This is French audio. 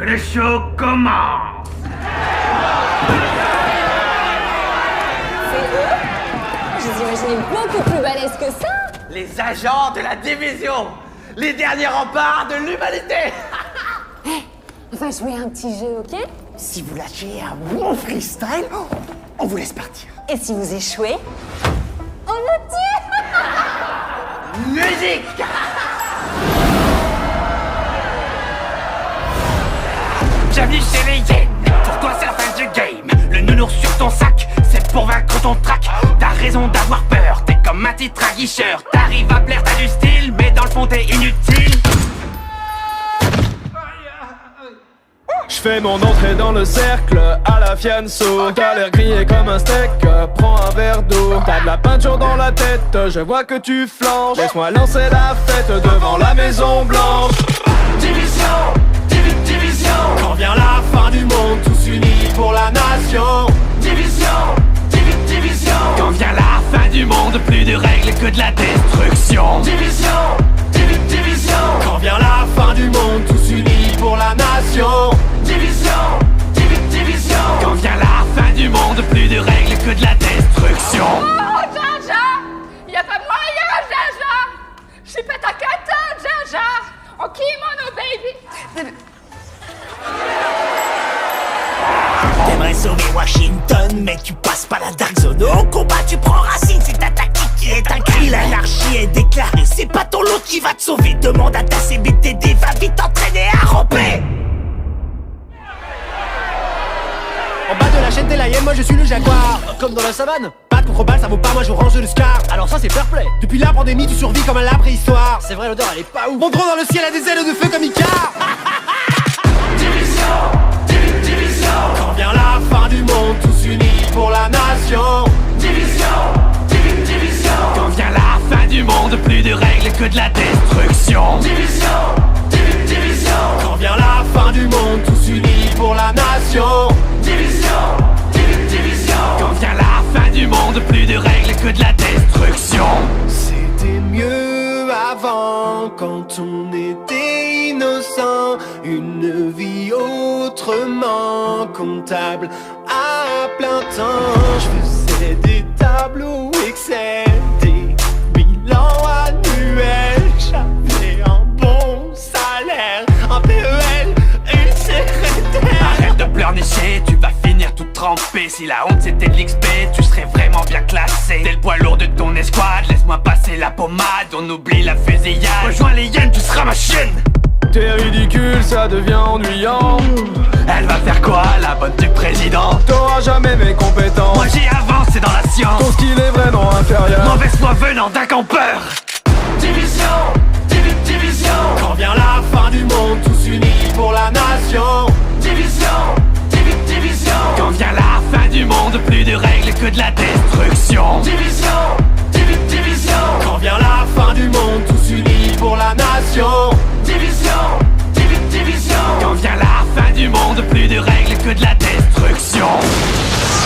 le show commence. C'est eux? Je les imaginais beaucoup plus balèzes que ça. Les agents de la division, les derniers remparts de l'humanité. On va jouer un petit jeu, ok? Si vous lâchez un bon freestyle, on vous laisse partir. Et si vous échouez, on vous tue. Musique. Bienvenue chez les Yens. Pour toi c'est la fin du game. Le nounours sur ton sac, c'est pour vaincre ton trac. T'as raison d'avoir peur, t'es comme un titre aguicheur. T'arrives à plaire, t'as du style, mais dans le fond t'es inutile. Je fais mon entrée dans le cercle à la fianso. T'as l'air grillé comme un steak, prends un verre d'eau. T'as de la peinture dans la tête, je vois que tu flanches. Laisse-moi lancer la fête devant la Maison Blanche. Division, division. Quand vient la fin du monde, tous unis pour la nation. Division, division. Quand vient la fin du monde, plus de règles que de la destruction. Division, division. Quand vient la fin du monde, tous unis pour la nation. Division, division. Quand vient la fin du monde, plus de règles que de la destruction. Oh, Jar Jar! Y'a pas moyen, Jar Jar! J'suis pas ta cata, Jar Jar! Oh, kimono, baby! T'aimerais sauver Washington, mais tu passes pas la Dark Zone. Au combat, tu prends racine, c'est ta tactique qui est un cri. L'anarchie est déclarée, c'est pas ton lot qui va te sauver. Demande à ta CBTD, va vite t'entraîner à ramper. En bas de la chaîne, t'es la hyène, moi je suis le jaguar. Comme dans la savane, batte contre balle, ça vaut pas, moi je range le scar. Alors ça c'est fair play. Depuis la pandémie, tu survis comme un lap préhistoire. C'est vrai, l'odeur elle est pas ouf. Mon drone dans le ciel a des ailes de feu comme Icar. Division, division. Quand vient la fin du monde, tous unis pour la nation. Division, division. Quand vient la fin du monde, plus de règles que de la destruction. Division, division. Quand vient la fin du monde, tous unis pour la nation. Division, division. Quand vient la fin du monde, plus de règles que de la destruction. C'était mieux avant, quand on était innocent. Une vie autrement comptable à plein temps. Je faisais des tableaux Excel, des bilans annuels. J'avais un bon salaire, un PEL et une secrétaire. Arrête de pleurnicher, tu vas finir tout trempé. Si la honte c'était de l'XP, tu serais vraiment bien classé. T'es le poids lourd de ton escouade, laisse-moi passer la pommade. On oublie la fusillade, rejoins les hyènes, tu seras ma chienne. T'es ridicule, ça devient ennuyant. Elle va faire quoi, la bonne du président? T'auras jamais mes compétences. Moi j'ai avancé dans la science. Ton skill est vraiment inférieur. Mauvaise foi venant d'un campeur. Division, division. Quand vient la fin du monde, tous unis pour la nation. Division, division. Quand vient la fin du monde, plus de règles que de la destruction. Division,